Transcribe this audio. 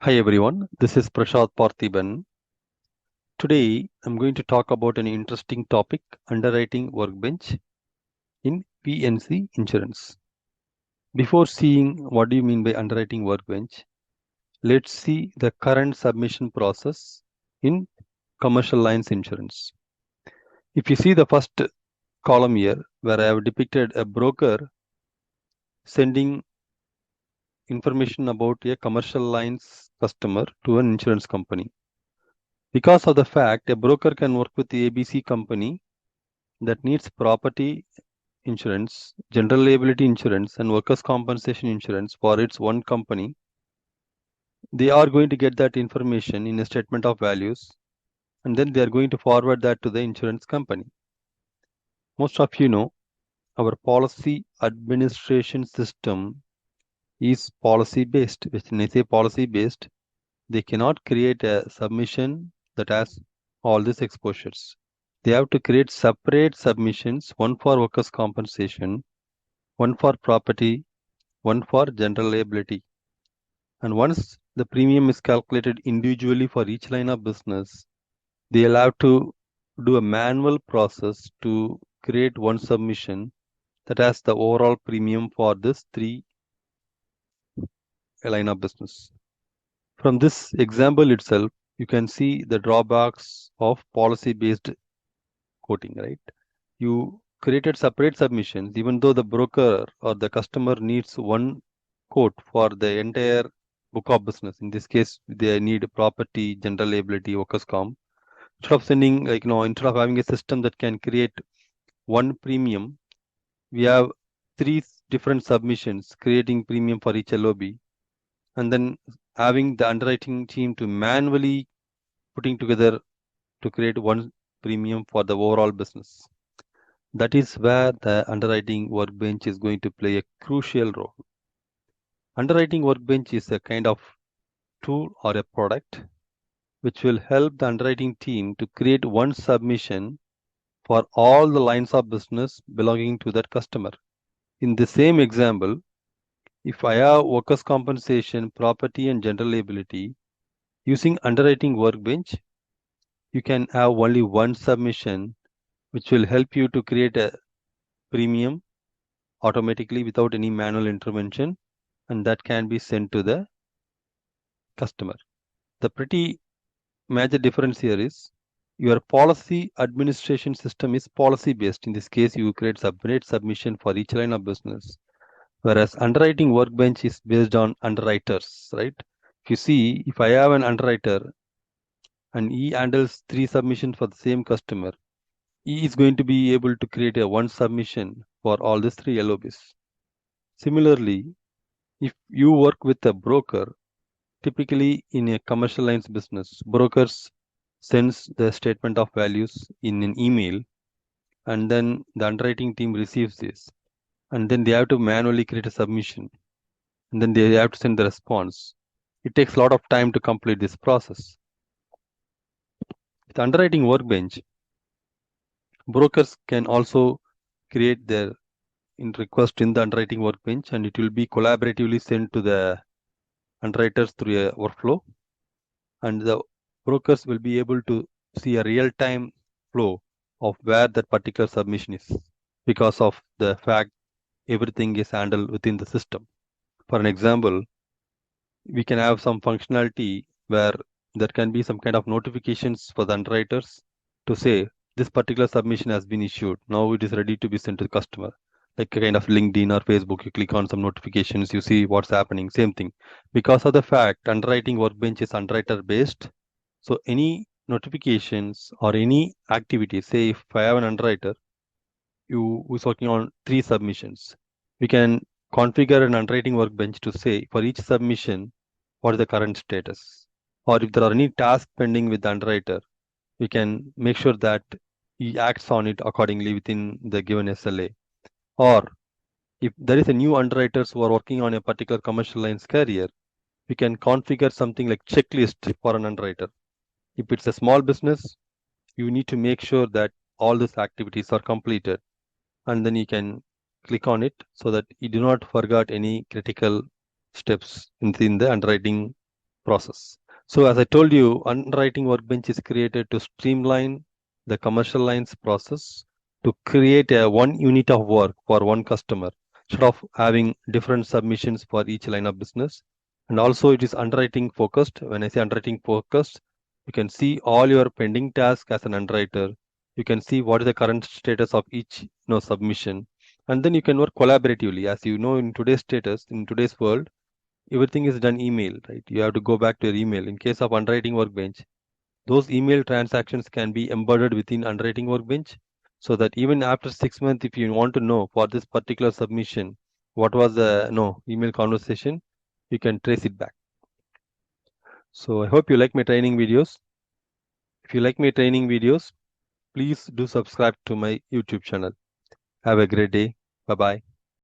Hi everyone, this is Prashad Parthiban. Today I'm going to talk about an interesting topic, underwriting workbench in P&C insurance. Before seeing what do you mean by underwriting workbench, let's see the current submission process in commercial lines insurance. If you see the first column here where I have depicted a broker sending information about a commercial lines customer to an insurance company. Because of the fact a broker can work with the ABC company that needs property insurance, general liability insurance, and workers' compensation insurance for its one company, they are going to get that information in a statement of values, and then they are going to forward that to the insurance company. Most of you know our policy administration system is policy based. When I say policy based, they cannot create a submission that has all these exposures. They have to create separate submissions, one for workers' compensation, one for property, one for general liability. And once the premium is calculated individually for each line of business, they'll have to do a manual process to create one submission that has the overall premium for this three line of business. From this example itself, you can see the drawbacks of policy-based quoting, right? You created separate submissions, even though the broker or the customer needs one quote for the entire book of business. In this case, they need property, general liability, workers' comp. Instead of sending, instead of having a system that can create one premium, we have three different submissions creating premium for each LOB, and then having the underwriting team to manually putting together to create one premium for the overall business. That is where the underwriting workbench is going to play a crucial role. Underwriting workbench is a kind of tool or a product which will help the underwriting team to create one submission for all the lines of business belonging to that customer. In the same example, if I have workers' compensation, property, and general liability, using underwriting workbench, you can have only one submission which will help you to create a premium automatically without any manual intervention, and that can be sent to the customer. The pretty major difference here is your policy administration system is policy based. In this case, you create separate submission for each line of business, whereas underwriting workbench is based on underwriters, right? If you see, if I have an underwriter and he handles three submissions for the same customer, he is going to be able to create a one submission for all these three LOBs. Similarly, if you work with a broker, typically in a commercial lines business, brokers sends the statement of values in an email, and then the underwriting team receives this, and then they have to manually create a submission, and then they have to send the response. It takes a lot of time to complete this process. With underwriting workbench, brokers can also create their request in the underwriting workbench, and it will be collaboratively sent to the underwriters through a workflow, and the brokers will be able to see a real-time flow of where that particular submission is because of the fact everything is handled within the system. For an example, we can have some functionality where there can be some kind of notifications for the underwriters to say this particular submission has been issued. Now it is ready to be sent to the customer. Like a kind of LinkedIn or Facebook, you click on some notifications, you see what's happening. Same thing. Because of the fact underwriting workbench is underwriter based, so any notifications or any activity, say if I have an underwriter who's working on three submissions, we can configure an underwriting workbench to say for each submission, what is the current status? Or if there are any tasks pending with the underwriter, we can make sure that he acts on it accordingly within the given SLA. Or if there is a new underwriters who are working on a particular commercial lines carrier, we can configure something like checklist for an underwriter. If it's a small business, you need to make sure that all these activities are completed, and then you can click on it so that you do not forget any critical steps in the underwriting process. So as I told you, underwriting workbench is created to streamline the commercial lines process to create a one unit of work for one customer instead of having different submissions for each line of business. And also it is underwriting focused. When I say underwriting focused, you can see all your pending tasks as an underwriter. You can see what is the current status of each submission. And then you can work collaboratively. As you know, in today's status, in today's world, everything is done email, right? You have to go back to your email. In case of underwriting workbench, those email transactions can be embedded within underwriting workbench so that even after 6 months, if you want to know for this particular submission, what was the email conversation, you can trace it back. So I hope you like my training videos. If you like my training videos, please do subscribe to my YouTube channel. Have a great day. Bye bye.